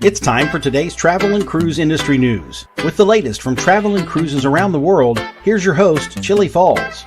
It's time for today's travel and cruise industry news. With the latest from travel and cruises around the world, here's your host, Chillie Falls.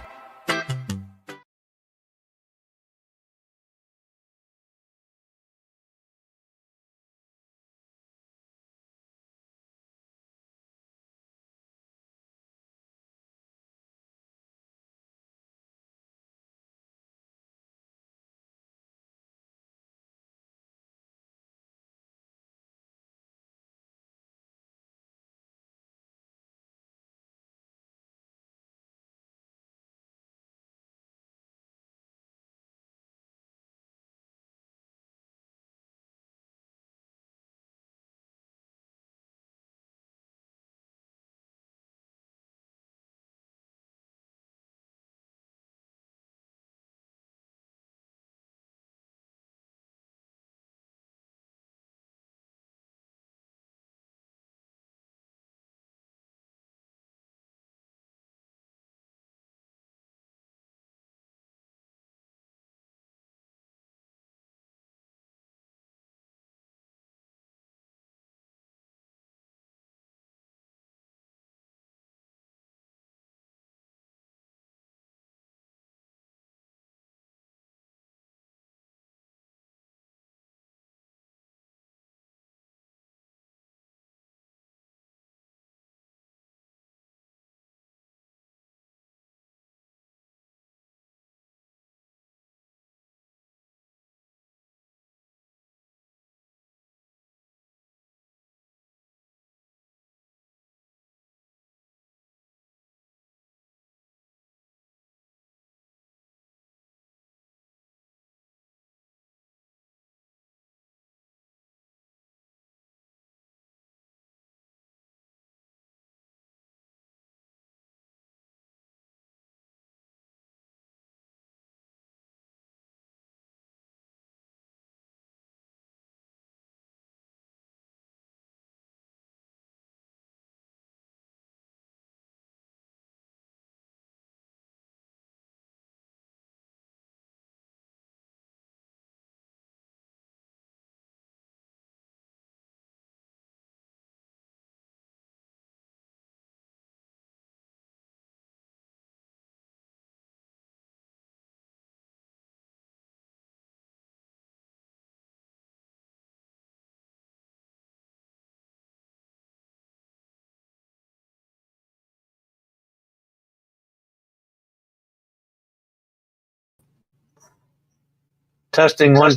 Testing one.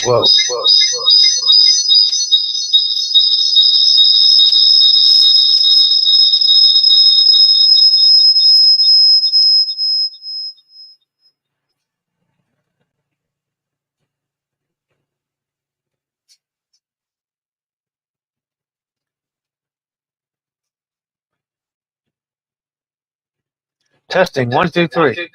Whoa. Testing 1, 2, 3.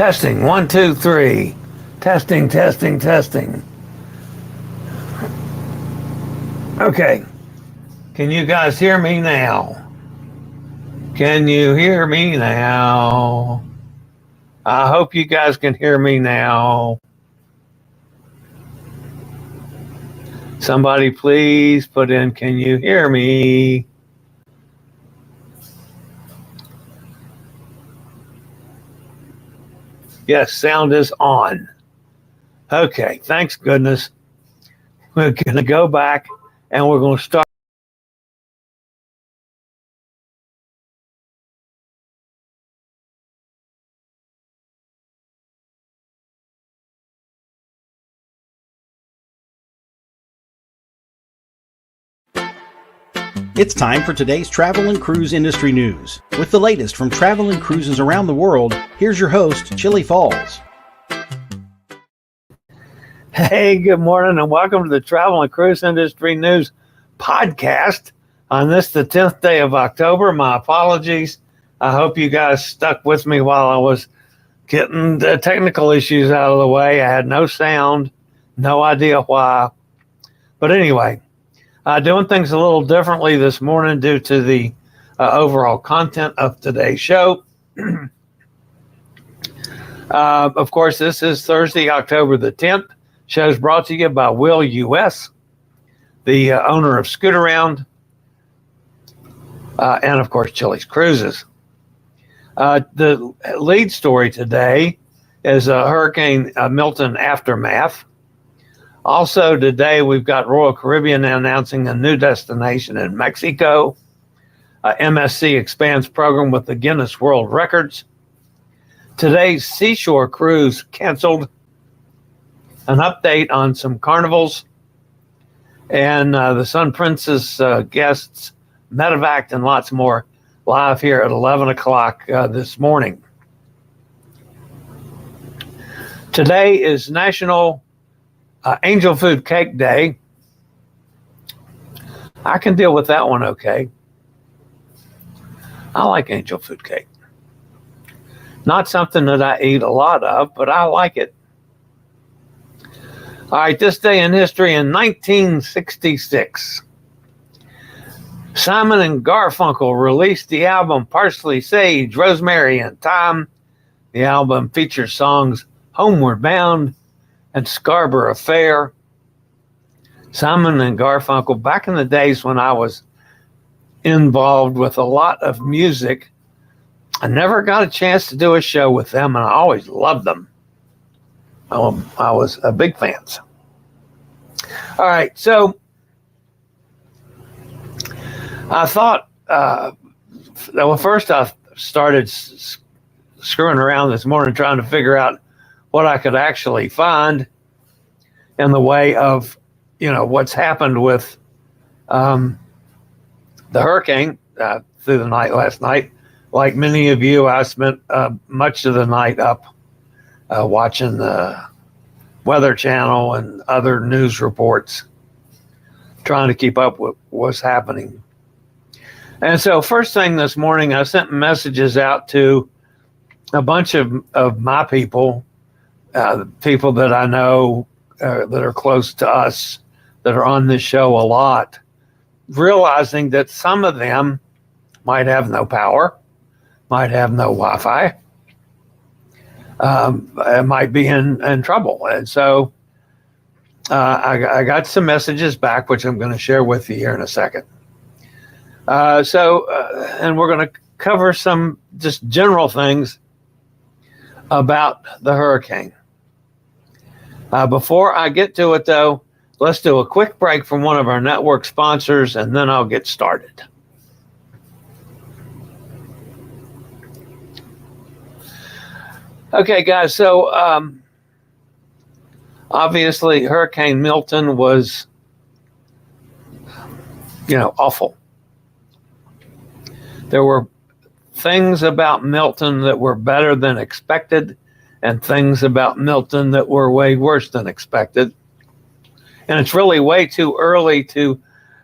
Testing, 1, 2, 3. Testing, testing, testing. Okay. Can you guys hear me now? Can you hear me now? I hope you guys can hear me now. Somebody please put in, can you hear me? Yes, sound is on. Okay, thanks goodness. We're going to go back and we're going to start. It's time for today's travel and cruise industry news. With the latest from travel and cruises around the world, here's your host, Chillie Falls. Hey, good morning and welcome to the Travel and Cruise Industry News podcast on this, the 10th day of October. My apologies. I hope you guys stuck with me while I was getting the technical issues out of the way. I had no sound, no idea why. But anyway, doing things a little differently this morning due to the overall content of today's show. Of course, this is Thursday, October the 10th. Show is brought to you by Will U.S., the owner of Scoot Around, and of course, Chillie's Cruises. The lead story today is Hurricane Milton Aftermath. Also today, we've got Royal Caribbean announcing a new destination in Mexico. MSC expands program with the Guinness World Records. Today's Seashore Cruise Cancelled. An update on some carnivals. And the Sun Princess Guests Medevaced and lots more live here at 11 o'clock this morning. Today is National Angel Food Cake Day. I can deal with that one okay. I like angel food cake. Not something that I eat a lot of, but I like it. All right, this day in history in 1966, Simon and Garfunkel released the album Parsley, Sage, Rosemary, and Thyme. The album features songs Homeward Bound and Scarborough Fair. Simon and Garfunkel, back in the days when I was involved with a lot of music, I never got a chance to do a show with them, and I always loved them. I was a big fan. All right, so I thought, well, first I started screwing around this morning trying to figure out what I could actually find in the way of, what's happened with the hurricane through the night last night. Like many of you, I spent much of the night up watching the Weather Channel and other news reports, trying to keep up with what's happening. And so first thing this morning, I sent messages out to a bunch of my people, people that I know that are close to us, that are on this show a lot, realizing that some of them might have no power, might have no Wi-Fi, might be in trouble. And so I got some messages back, which I'm going to share with you here in a second. And we're going to cover some just general things about the hurricane. Before I get to it, though, let's do a quick break from one of our network sponsors, and then I'll get started. Okay, guys, so obviously Hurricane Milton was, awful. There were things about Milton that were better than expected, and things about Milton that were way worse than expected. And it's really way too early to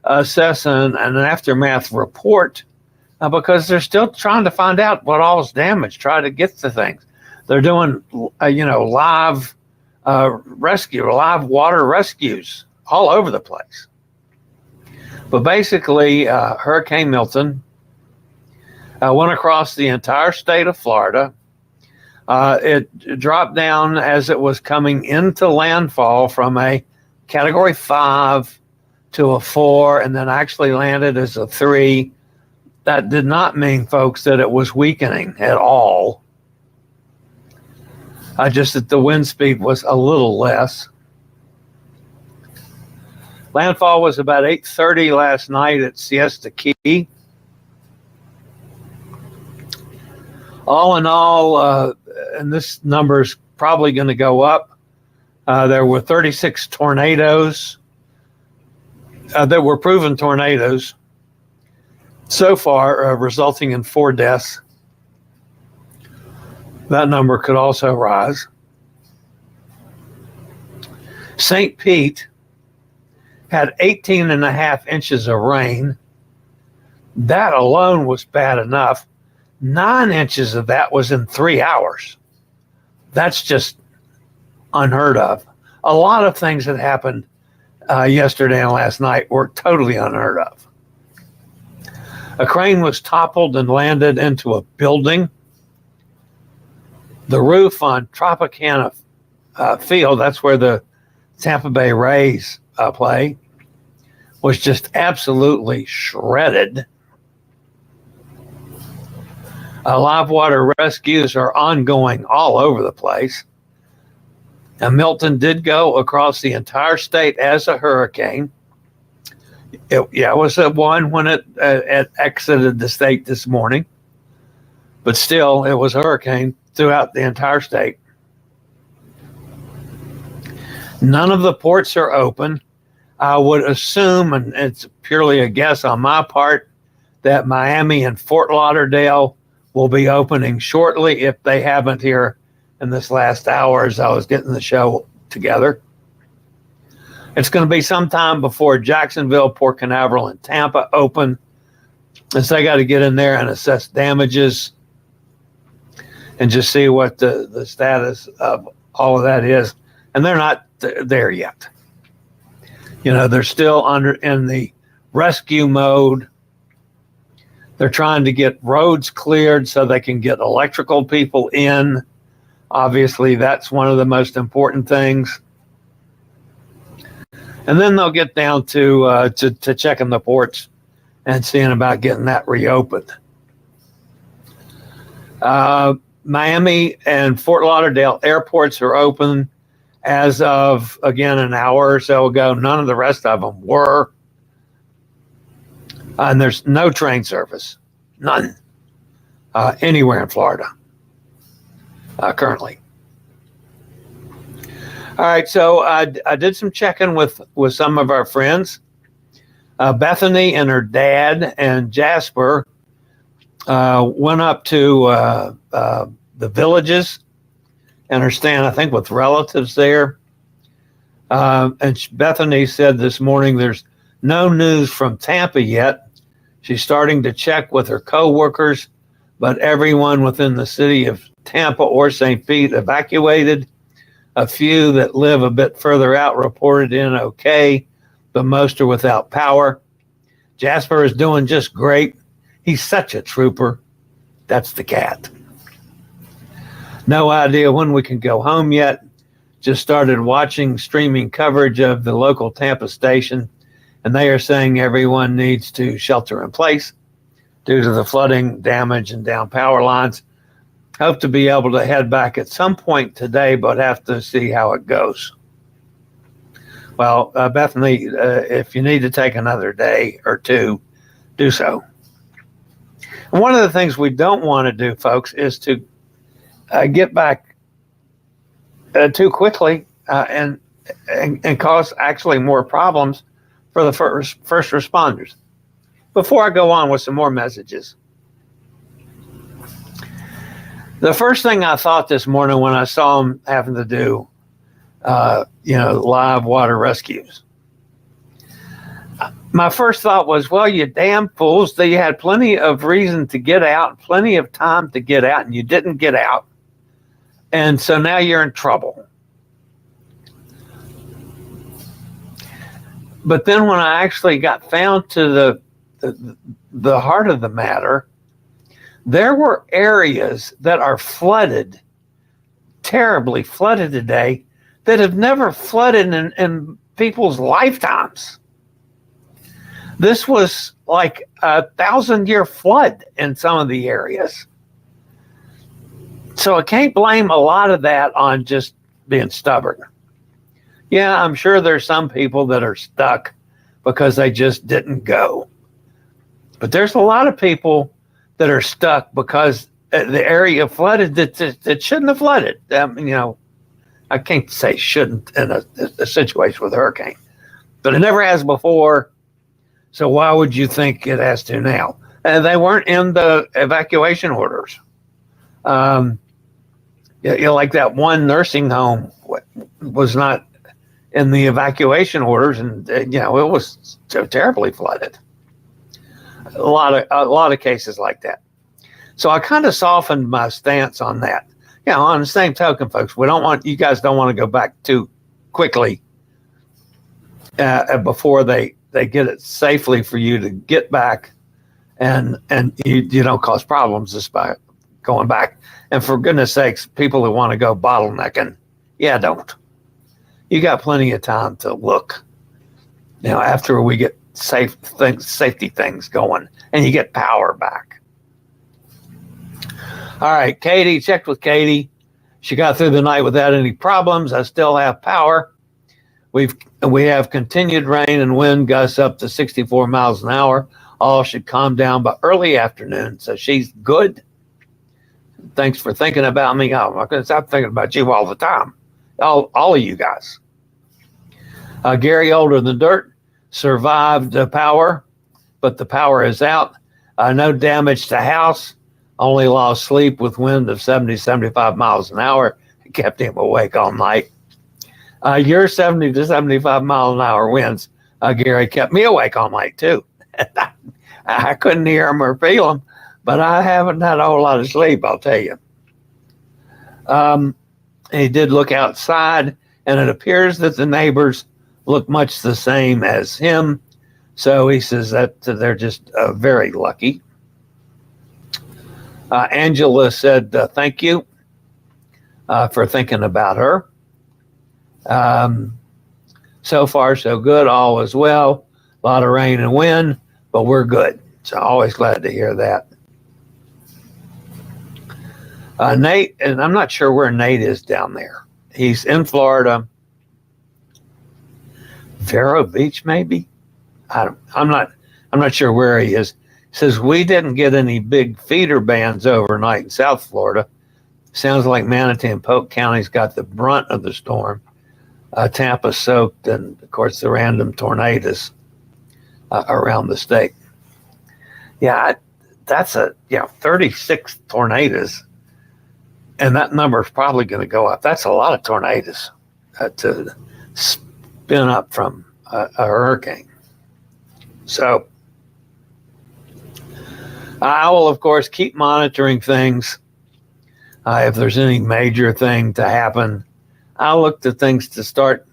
assess an aftermath report because they're still trying to find out what all is damaged, try to get to things. They're doing, live live water rescues all over the place. But basically, Hurricane Milton went across the entire state of Florida. It dropped down as it was coming into landfall from a Category 5 to a 4, and then actually landed as a 3. That did not mean, folks, that it was weakening at all. Just that the wind speed was a little less. Landfall was about 8:30 last night at Siesta Key. All in all, and this number is probably going to go up, there were 36 tornadoes. There were proven tornadoes so far, resulting in 4 deaths. That number could also rise. St. Pete had 18.5 inches of rain. That alone was bad enough. 9 inches of that was in 3 hours. That's just unheard of. A lot of things that happened yesterday and last night were totally unheard of. A crane was toppled and landed into a building. The roof on Tropicana Field, that's where the Tampa Bay Rays play, was just absolutely shredded. Live water rescues are ongoing all over the place. And Milton did go across the entire state as a hurricane. It was a 1 when it exited the state this morning. But still, it was a hurricane throughout the entire state. None of the ports are open. I would assume, and it's purely a guess on my part, that Miami and Fort Lauderdale will be opening shortly, if they haven't here in this last hour as I was getting the show together. It's going to be sometime before Jacksonville, Port Canaveral, and Tampa open, as they got to get in there and assess damages and just see what the status of all of that is. And they're not there yet. They're still in the rescue mode. They're trying to get roads cleared so they can get electrical people in. Obviously, that's one of the most important things. And then they'll get down to checking the ports and seeing about getting that reopened. Miami and Fort Lauderdale airports are open as of, again, an hour or so ago. None of the rest of them were. And there's no train service, none, anywhere in Florida currently. All right, so I did some checking with some of our friends. Bethany and her dad and Jasper went up to the Villages and are staying, I think, with relatives there. And Bethany said this morning there's no news from Tampa yet. She's starting to check with her coworkers, but everyone within the city of Tampa or St. Pete evacuated. A few that live a bit further out reported in okay, but most are without power. Jasper is doing just great. He's such a trooper. That's the cat. No idea when we can go home yet. Just started watching streaming coverage of the local Tampa station, and they are saying everyone needs to shelter in place due to the flooding, damage, and down power lines. Hope to be able to head back at some point today, but have to see how it goes. Well, Bethany, if you need to take another day or two, do so. And one of the things we don't want to do, folks, is to get back too quickly and cause actually more problems for the first responders. Before I go on with some more messages, the first thing I thought this morning when I saw them having to do, live water rescues, my first thought was, well, you damn fools, you had plenty of reason to get out, plenty of time to get out, and you didn't get out. And so now you're in trouble. But then when I actually got found to the heart of the matter, there were areas that are flooded, terribly flooded today, that have never flooded in people's lifetimes. This was like a 1,000-year flood in some of the areas. So I can't blame a lot of that on just being stubborn. Yeah, I'm sure there's some people that are stuck because they just didn't go. But there's a lot of people that are stuck because the area flooded that shouldn't have flooded. I can't say shouldn't in a situation with a hurricane, but it never has before. So why would you think it has to now? And they weren't in the evacuation orders. Like that one nursing home was not in the evacuation orders, and it was terribly flooded. A lot of cases like that. So I kind of softened my stance on that. On the same token, folks, you guys don't want to go back too quickly before they get it safely for you to get back, and you don't cause problems just by going back. And for goodness sakes, people who want to go bottlenecking, don't. You got plenty of time to look. After we get safety things going, and you get power back. All right, Katie, checked with Katie. She got through the night without any problems. I still have power. We have continued rain and wind gusts up to 64 miles an hour. All should calm down by early afternoon. So she's good. Thanks for thinking about me. Oh my goodness, I'm thinking about you all the time. All of you guys. Gary, older than dirt, survived the power, but the power is out. No damage to house. Only lost sleep with wind of 70, 75 miles an hour. It kept him awake all night. Your 70 to 75 mile an hour winds, Gary, kept me awake all night too. I couldn't hear him or feel him, but I haven't had a whole lot of sleep, I'll tell you. He did look outside, and it appears that the neighbors look much the same as him. So he says that they're just very lucky. Angela said, thank you for thinking about her. So far, so good. All is well. A lot of rain and wind, but we're good. So always glad to hear that. Nate, and I'm not sure where Nate is down there. He's in Florida. Vero Beach, maybe? I'm not sure where he is. He says, we didn't get any big feeder bands overnight in South Florida. Sounds like Manatee and Polk counties got the brunt of the storm. Tampa soaked, and of course the random tornadoes around the state. That's 36 tornadoes, and that number is probably going to go up. That's a lot of tornadoes to spin up from a hurricane. So I will, of course, keep monitoring things. If there's any major thing to happen, I'll look to things to start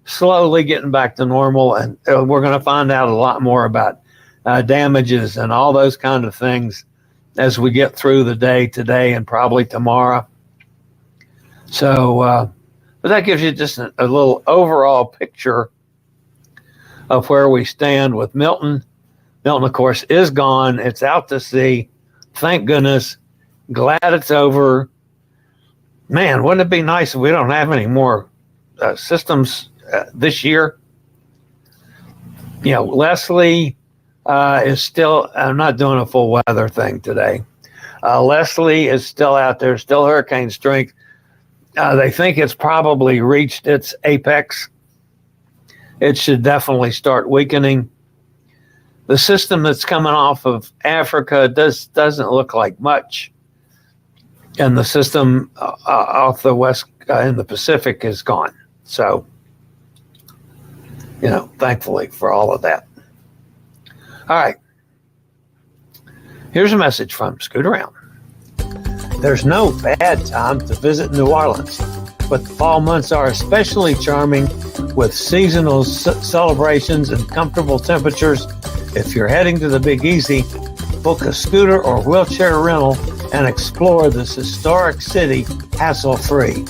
slowly getting back to normal, and we're going to find out a lot more about damages and all those kind of things as we get through the day today and probably tomorrow. So, but that gives you just a little overall picture of where we stand with Milton. Milton, of course, is gone. It's out to sea. Thank goodness. Glad it's over. Man, wouldn't it be nice if we don't have any more systems this year? Leslie is still, I'm not doing a full weather thing today. Leslie is still out there, still hurricane strength. They think it's probably reached its apex. It should definitely start weakening. The system that's coming off of Africa doesn't look like much. And the system off the west in the Pacific is gone. So, thankfully for all of that. All right. Here's a message from Scoot Around. There's no bad time to visit New Orleans, but the fall months are especially charming with seasonal celebrations and comfortable temperatures. If you're heading to the Big Easy, book a scooter or wheelchair rental and explore this historic city hassle-free.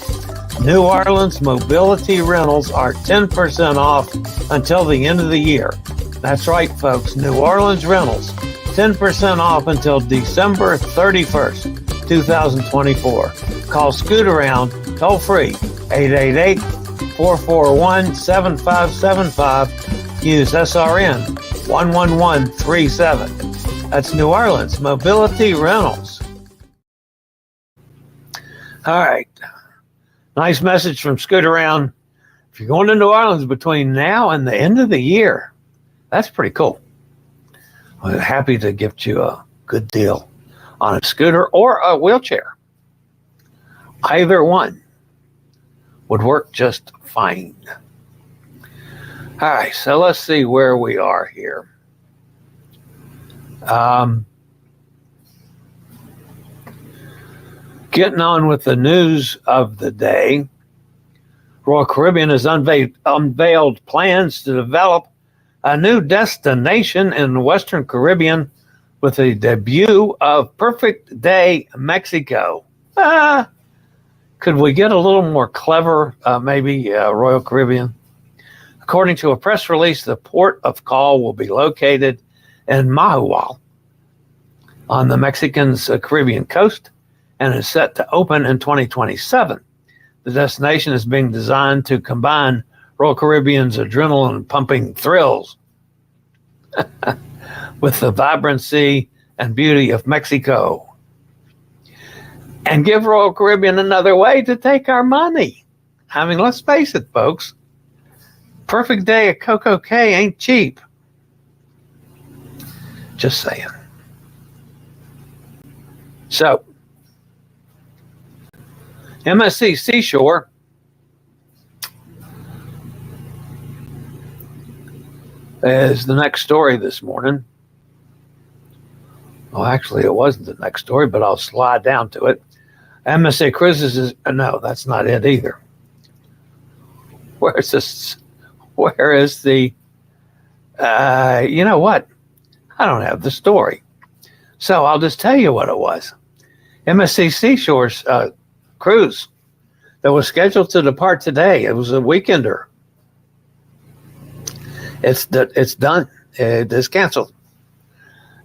New Orleans mobility rentals are 10% off until the end of the year. That's right, folks. New Orleans rentals, 10% off until December 31st. 2024. Call Scoot Around toll free 888-441-7575. Use SRN 11137. That's New Orleans Mobility Rentals. All right. Nice message from Scoot Around. If you're going to New Orleans between now and the end of the year, that's pretty cool. I'm happy to gift you a good deal on a scooter or a wheelchair. Either one would work just fine. All right, so let's see where we are here. Getting on with the news of the day. Royal Caribbean has unveiled plans to develop a new destination in the Western Caribbean with the debut of Perfect Day Mexico. Could we get a little more clever, maybe, Royal Caribbean? According to a press release, the port of call will be located in Mahual on the Mexican Caribbean coast and is set to open in 2027. The destination is being designed to combine Royal Caribbean's adrenaline-pumping thrills with the vibrancy and beauty of Mexico, and give Royal Caribbean another way to take our money. I mean, let's face it, folks. Perfect Day at Coco Cay ain't cheap. Just saying. So, MSC Seashore is the next story this morning. Well, actually, it wasn't the next story, but I'll slide down to it. MSC Cruises is, no, that's not it either. Where is this? Where is the, you know what? I don't have the story. So I'll just tell you what it was. MSC Seashore's cruise that was scheduled to depart today. It was a weekender. It's done. It's canceled.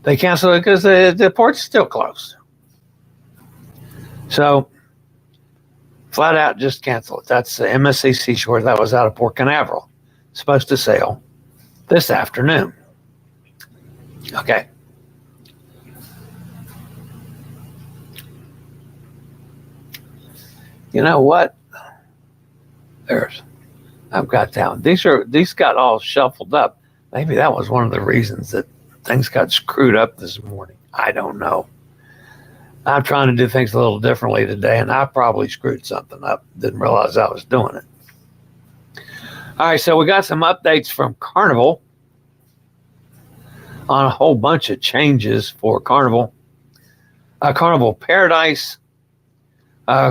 They canceled it because the port's still closed. So, flat out just cancel it. That's MSC Seashore. That was out of Port Canaveral. Supposed to sail this afternoon. Okay. You know what? I've got down. These got all shuffled up. Maybe that was one of the reasons that things got screwed up this morning. I don't know. I'm trying to do things a little differently today, and I probably screwed something up. Didn't realize I was doing it. All right, so we got some updates from Carnival on a whole bunch of changes for Carnival. Carnival Paradise,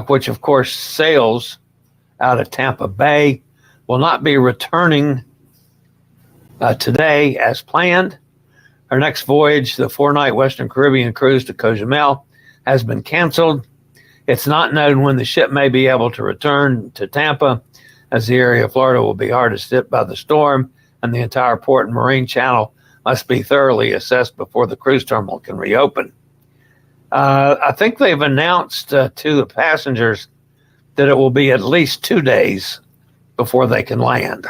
which of course sails out of Tampa Bay, will not be returning today as planned. Our next voyage, the 4-night Western Caribbean cruise to Cozumel, has been canceled. It's not known when the ship may be able to return to Tampa, as the area of Florida will be hardest hit by the storm, and the entire port and marine channel must be thoroughly assessed before the cruise terminal can reopen. I think they've announced to the passengers that it will be at least 2 days before they can land.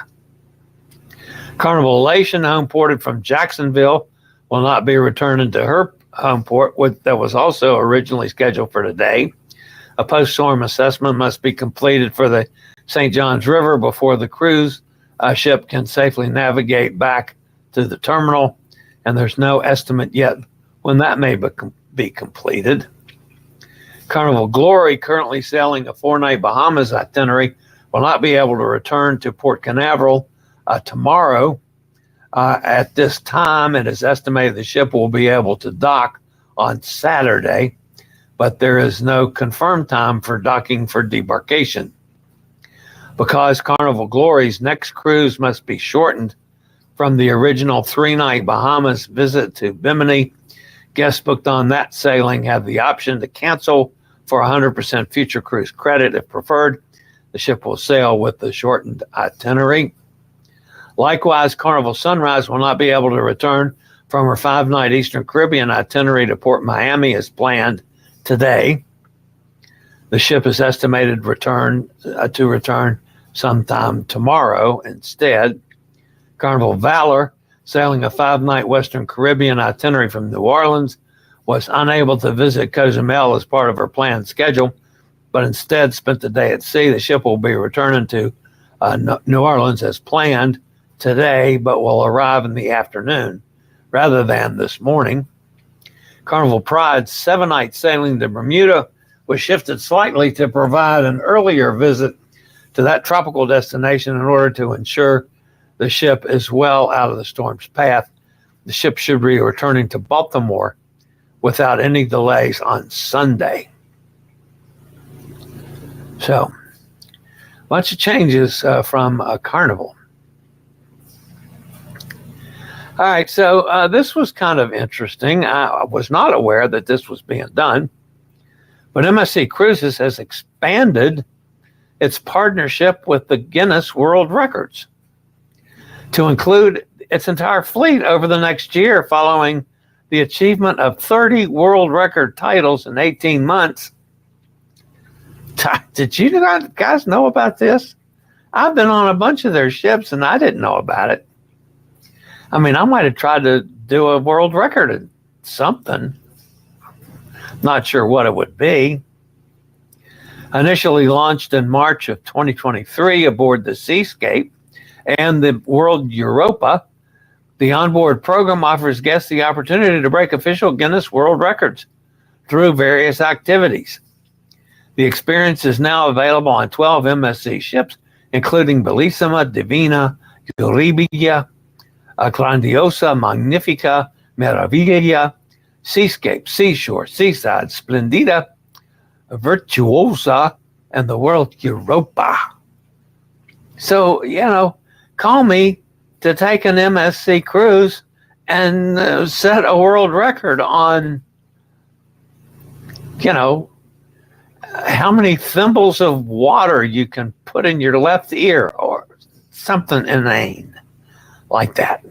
Carnival Elation, home ported from Jacksonville, will not be returning to her home port that was also originally scheduled for today. A post-storm assessment must be completed for the St. Johns River before the cruise ship can safely navigate back to the terminal, and there's no estimate yet when that may be completed. Carnival Glory, currently sailing a 4-night Bahamas itinerary, will not be able to return to Port Canaveral tomorrow. At this time, it is estimated the ship will be able to dock on Saturday, but there is no confirmed time for docking for debarkation. Because Carnival Glory's next cruise must be shortened from the original 3-night Bahamas visit to Bimini, guests booked on that sailing have the option to cancel for 100% future cruise credit if preferred. The ship will sail with the shortened itinerary. Likewise, Carnival Sunrise will not be able to return from her 5-night Eastern Caribbean itinerary to Port Miami as planned today. The ship is estimated to return sometime tomorrow instead. Carnival Valor, sailing a 5-night Western Caribbean itinerary from New Orleans, was unable to visit Cozumel as part of her planned schedule, but instead spent the day at sea. The ship will be returning to New Orleans as planned today, but will arrive in the afternoon rather than this morning. Carnival Pride's 7-night sailing to Bermuda was shifted slightly to provide an earlier visit to that tropical destination in order to ensure the ship is well out of the storm's path. The ship should be returning to Baltimore without any delays on Sunday. So, a bunch of changes from Carnival. All right, so this was kind of interesting. I was not aware that this was being done, but MSC Cruises has expanded its partnership with the Guinness World Records to include its entire fleet over the next year, following the achievement of 30 world record titles in 18 months. Did you guys know about this? I've been on a bunch of their ships and I didn't know about it. I mean, I might have tried to do a world record in something. Not sure what it would be. Initially launched in March of 2023 aboard the Seascape and the World Europa, the onboard program offers guests the opportunity to break official Guinness World Records through various activities. The experience is now available on 12 MSC ships, including Bellissima, Divina, Euribia, Grandiosa, Magnifica, Meraviglia, Seascape, Seashore, Seaside, Splendida, Virtuosa, and the World Europa. So, call me to take an MSC cruise and set a world record on, how many thimbles of water you can put in your left ear or something inane like that.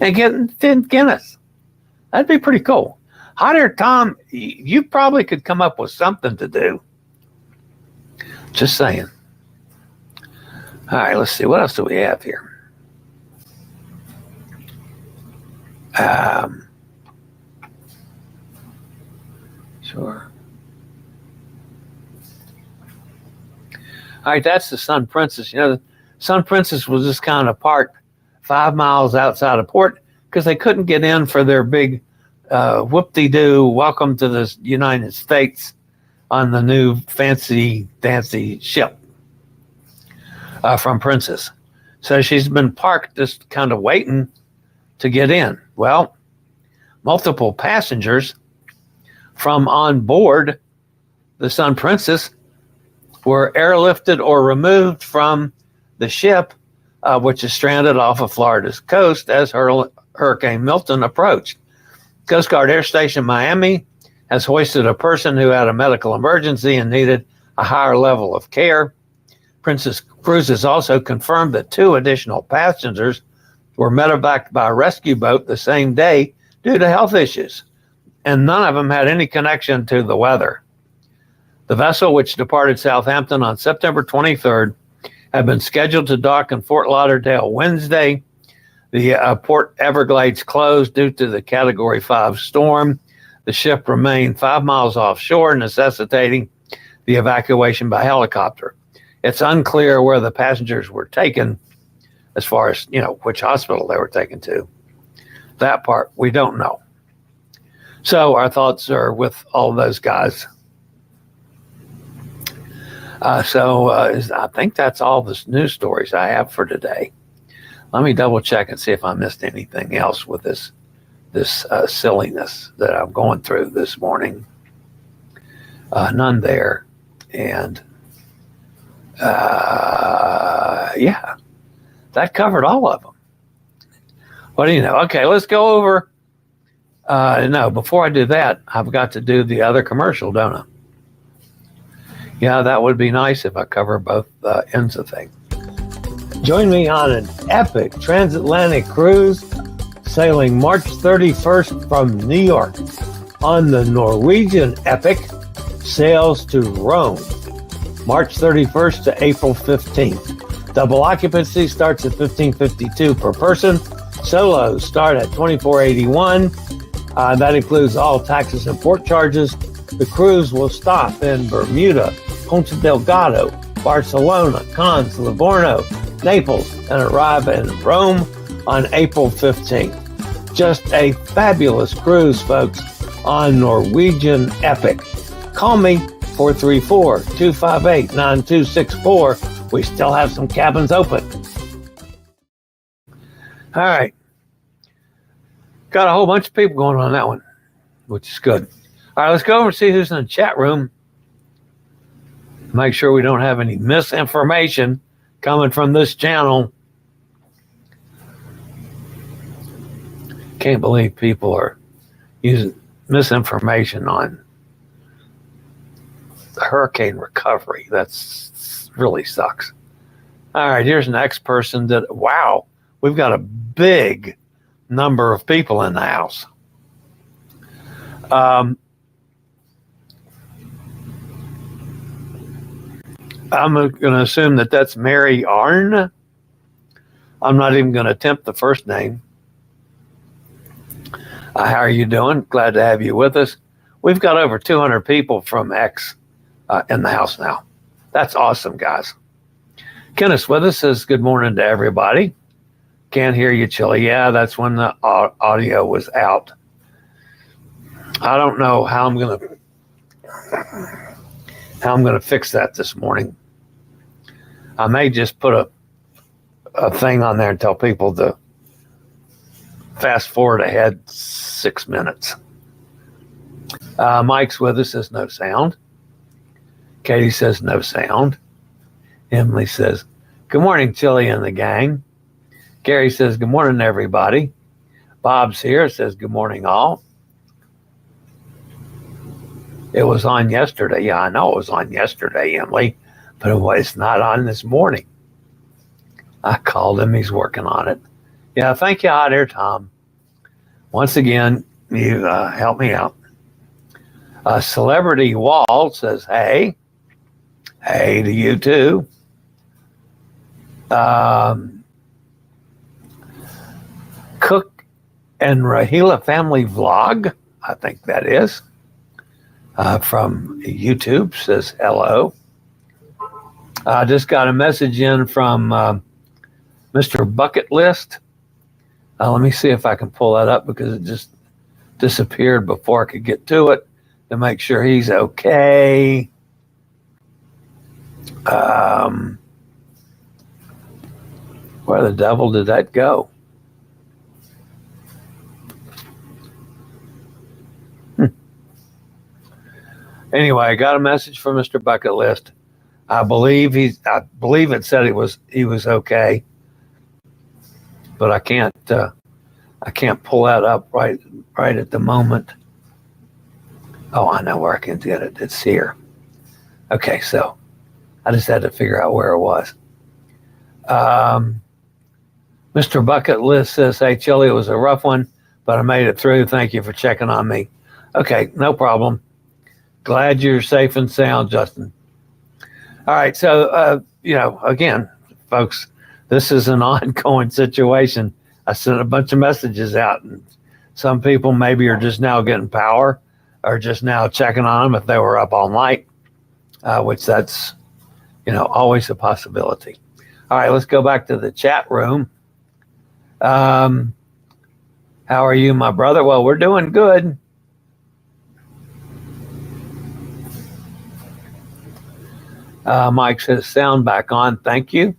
And get in Guinness. That'd be pretty cool. Hot Air Tom, you probably could come up with something to do. Just saying. All right, let's see. What else do we have here? Sure. All right, that's the Sun Princess. The Sun Princess was just kind of parked 5 miles outside of port because they couldn't get in for their big whoop-de-doo welcome to the United States on the new fancy dancy ship from Princess. So she's been parked just kind of waiting to get in. Well, multiple passengers from on board the Sun Princess were airlifted or removed from the ship, which is stranded off of Florida's coast as Hurricane Milton approached. Coast Guard Air Station Miami has hoisted a person who had a medical emergency and needed a higher level of care. Princess Cruises also confirmed that 2 additional passengers were medevaced by a rescue boat the same day due to health issues, and none of them had any connection to the weather. The vessel, which departed Southampton on September 23rd, had been scheduled to dock in Fort Lauderdale Wednesday. The Port Everglades closed due to the Category 5 storm. The ship remained 5 miles offshore, necessitating the evacuation by helicopter. It's unclear where the passengers were taken, as far as, which hospital they were taken to. That part, we don't know. So our thoughts are with all those guys. I think that's all the news stories I have for today. Let me double check and see if I missed anything else with this silliness that I'm going through this morning. none there. And yeah, that covered all of them. What do you know? Okay, let's go over. No, before I do that, I've got to do the other commercial, don't I? Yeah, that would be nice if I cover both ends of things. Join me on an epic transatlantic cruise sailing March 31st from New York on the Norwegian Epic sails to Rome, March 31st to April 15th. Double occupancy starts at $15.52 per person. Solos start at $24.81. That includes all taxes and port charges. The cruise will stop in Bermuda, Ponta Delgado, Barcelona, Cannes, Livorno, Naples, and arrive in Rome on April 15th. Just a fabulous cruise, folks, on Norwegian Epic. Call me, 434-258-9264. We still have some cabins open. All right. Got a whole bunch of people going on that one, which is good. All right, let's go over and see who's in the chat room. Make sure we don't have any misinformation coming from this channel. Can't believe people are using misinformation on the hurricane recovery. That's really sucks. All right, here's the next person that, wow, we've got a big number of people in the house. I'm going to assume that that's Mary Arn. I'm not even going to attempt the first name. How are you doing? Glad to have you with us. We've got over 200 people from X in the house now. That's awesome, guys. Guinness with us says good morning to everybody. Can't hear you, Chillie. Yeah, that's when the audio was out. I don't know how I'm going to fix that this morning. I may just put a thing on there and tell people to fast forward ahead 6 minutes. Mike's with us, says no sound. Katie says no sound. Emily says, good morning, Chillie and the gang. Gary says, good morning, everybody. Bob's here, says good morning, all. It was on yesterday. Yeah, I know it was on yesterday, Emily, but it's not on this morning. I called him. He's working on it. Yeah, thank you, Hot Air Tom. Once again, you helped me out. Celebrity Wall says, hey. Hey to you, too. Cook and Rahila Family Vlog, I think that is, from YouTube, says hello. I just got a message in from Mr. Bucket List. Let me see if I can pull that up because it just disappeared before I could get to it to make sure he's okay. Where the devil did that go? Anyway, I got a message from Mr. Bucket List. I believe it said he was okay, but I can't pull that up right at the moment. Oh, I know where I can get it. It's here. Okay, so I just had to figure out where it was. Mr. Bucket List says, hey, Chillie, it was a rough one, but I made it through. Thank you for checking on me. Okay, no problem. Glad you're safe and sound, Justin. All right, so, again, folks, this is an ongoing situation. I sent a bunch of messages out, and some people maybe are just now getting power or just now checking on them if they were up all night, which that's, always a possibility. All right, let's go back to the chat room. How are you, my brother? Well, we're doing good. Mike says, sound back on. Thank you.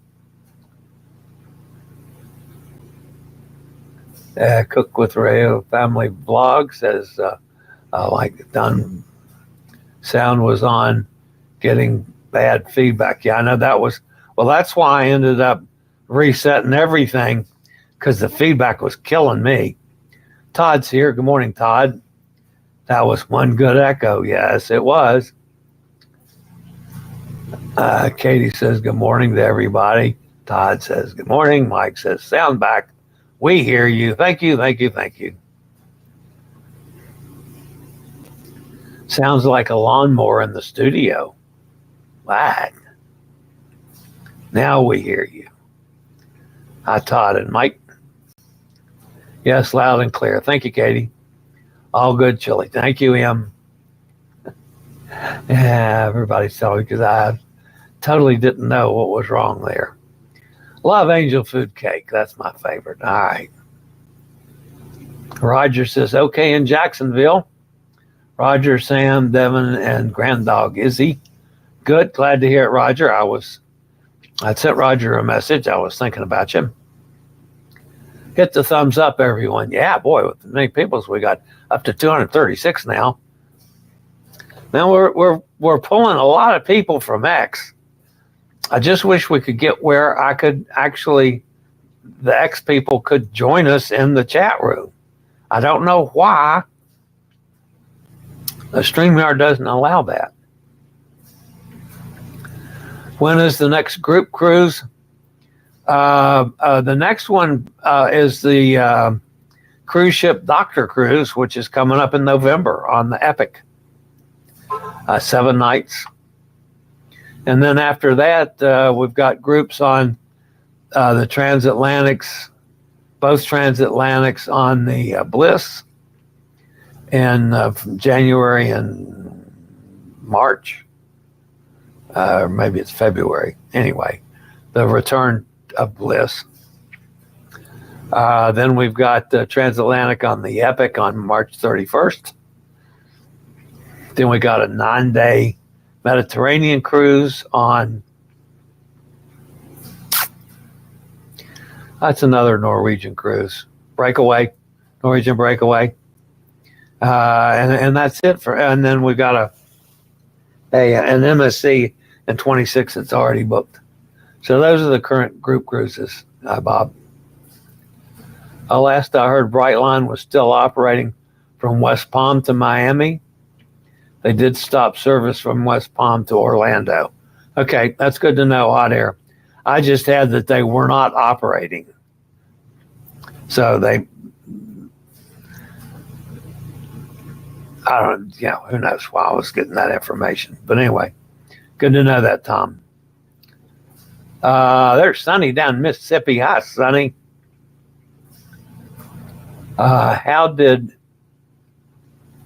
Cook with Rayo Family Vlog says, like done Sound was on, getting bad feedback. Yeah, I know that was, well, that's why I ended up resetting everything, because the feedback was killing me. Todd's here. Good morning, Todd. That was one good echo. Yes, it was. Katie says good morning to everybody. Todd says good morning. Mike says sound back. We hear you. Thank you, thank you, thank you. Sounds like a lawnmower in the studio. What? Now we hear you. Hi, Todd and Mike. Yes, loud and clear. Thank you, Katie. All good, Chillie. Thank you, Em. Yeah, everybody's telling me, because I totally didn't know what was wrong there. Love angel food cake. That's my favorite. All right. Roger says, okay in Jacksonville. Roger, Sam, Devin, and Grand Dog Izzy. Good. Glad to hear it, Roger. I sent Roger a message. I was thinking about you. Hit the thumbs up, everyone. Yeah, boy, with many people, we got up to 236 now. Now we're pulling a lot of people from X. I just wish we could get where I could actually, the X people could join us in the chat room. I don't know why the StreamYard doesn't allow that. When is the next group cruise? The next one is the cruise ship Doctor Cruise, which is coming up in November on the Epic. 7 nights. And then after that, we've got groups on the transatlantics, both transatlantics on the Bliss in January and March. Or maybe it's February. Anyway, the return of Bliss. Then we've got the transatlantic on the Epic on March 31st. Then we got a 9-day Mediterranean cruise on, that's another Norwegian cruise, Norwegian Breakaway. And that's it for, and then we've got an MSC in 26 that's already booked. So those are the current group cruises, Bob. Last I heard, Brightline was still operating from West Palm to Miami. They did stop service from West Palm to Orlando. Okay, that's good to know, Hot Air. I just had that they were not operating. So who knows why I was getting that information. But anyway, good to know that, Tom. There's Sonny down in Mississippi. Hi, Sonny. How did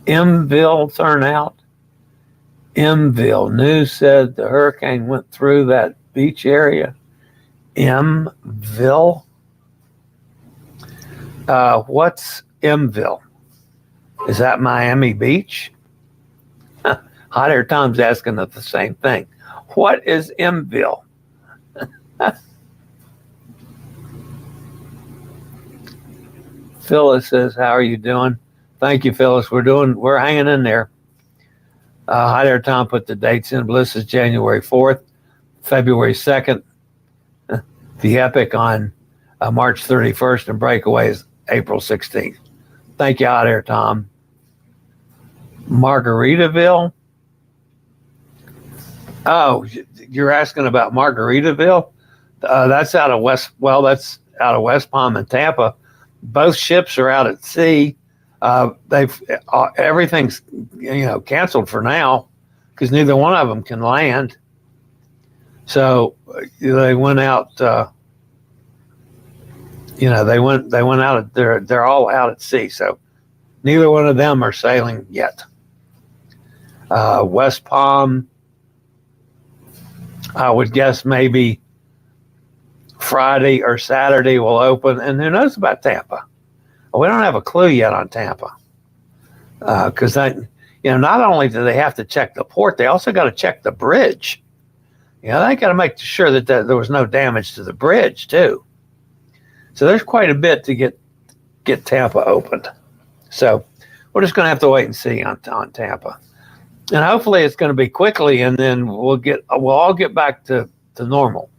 Mville turn out? Mville. News said the hurricane went through that beach area. Mville? What's Mville? Is that Miami Beach? Hot Air Tom's asking the same thing. What is Mville? Phyllis says, how are you doing? Thank you, Phyllis. We're hanging in there. Hot Air Tom put the dates in. Bliss is January 4th, February 2nd. The Epic on March 31st, and Breakaway is April 16th. Thank you, Hot Air Tom. Margaritaville? Oh, you're asking about Margaritaville? That's out of West Palm and Tampa. Both ships are out at sea. Everything's canceled for now because neither one of them can land. So they went out. They went out. They're all out at sea. So neither one of them are sailing yet. West Palm, I would guess maybe Friday or Saturday will open, and who knows about Tampa? We don't have a clue yet on Tampa, because not only do they have to check the port, they also got to check the bridge. They got to make sure that there was no damage to the bridge too. So there's quite a bit to get Tampa opened. So we're just going to have to wait and see on Tampa. and hopefully it's going to be quickly, and then we'll all get back to normal.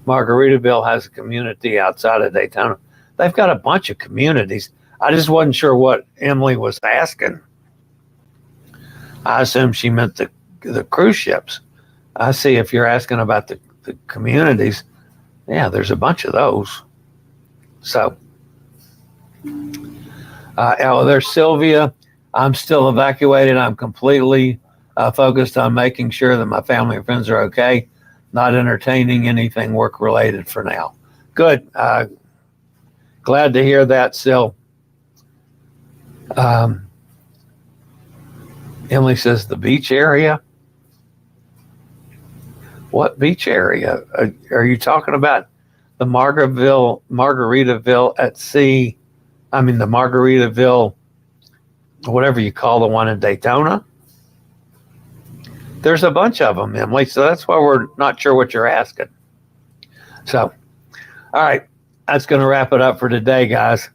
Margaritaville has a community outside of Daytona. They've got a bunch of communities. I just wasn't sure what Emily was asking. I assumed she meant the cruise ships. I see if you're asking about the communities, yeah, there's a bunch of those. So, there's Sylvia. I'm still evacuated. I'm completely focused on making sure that my family and friends are okay, not entertaining anything work related for now. Good. Glad to hear that, Sil. Emily says the beach area. What beach area? Are you talking about the Margaritaville at sea? I mean, the Margaritaville, whatever you call the one in Daytona. There's a bunch of them, Emily, so that's why we're not sure what you're asking. So, all right, that's going to wrap it up for today, guys.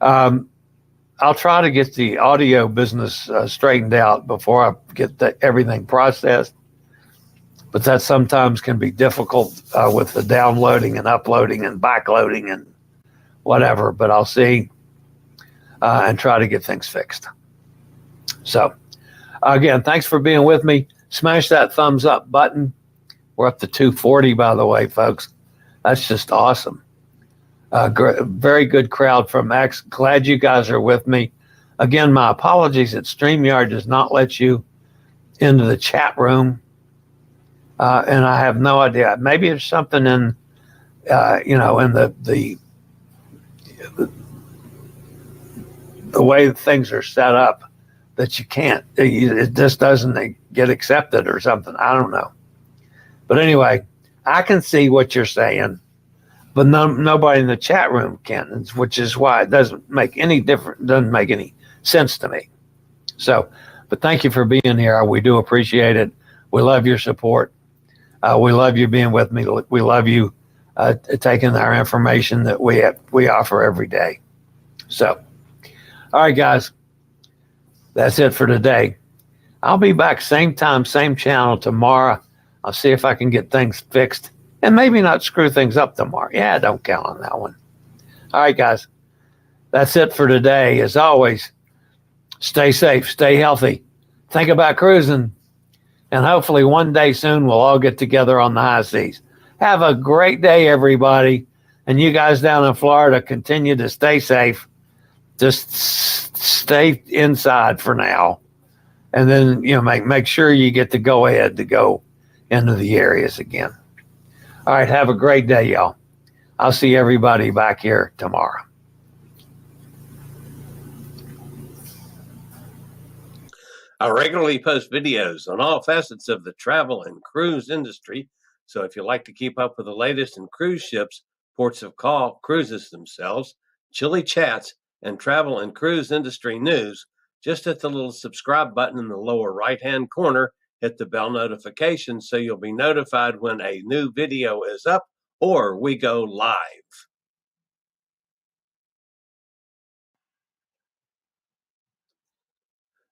I'll try to get the audio business straightened out before I get everything processed, but that sometimes can be difficult with the downloading and uploading and backloading and whatever, but I'll see and try to get things fixed. So, again, thanks for being with me. Smash that thumbs up button. We're up to 240, by the way, folks. That's just awesome. Very good crowd from X. Glad you guys are with me. Again, my apologies that StreamYard does not let you into the chat room. And I have no idea. Maybe it's something in, in the way things are set up that you can't. It just doesn't get accepted or something. I don't know. But anyway, I can see what you're saying, but nobody in the chat room can, which is why it doesn't make any sense to me. So, but thank you for being here. We do appreciate it. We love your support. We love you being with me. We love you taking our information that we offer every day. So, all right, guys, that's it for today. I'll be back same time, same channel tomorrow. I'll see if I can get things fixed and maybe not screw things up tomorrow. Yeah, don't count on that one. All right, guys, that's it for today. As always, stay safe, stay healthy, think about cruising, and hopefully one day soon we'll all get together on the high seas. Have a great day, everybody. And you guys down in Florida, continue to stay safe. Just stay inside for now. And then, make sure you get the go ahead to go into the areas again. All right, have a great day, y'all. I'll see everybody back here tomorrow. I regularly post videos on all facets of the travel and cruise industry. So if you like to keep up with the latest in cruise ships, ports of call, cruises themselves, Chillie chats, and travel and cruise industry news, just hit the little subscribe button in the lower right-hand corner. Hit the bell notification so you'll be notified when a new video is up or we go live.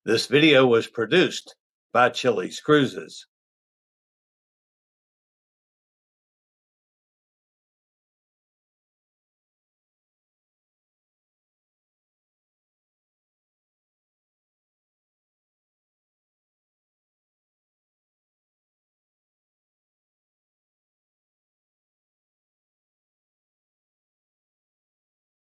This video was produced by Chilliescruises.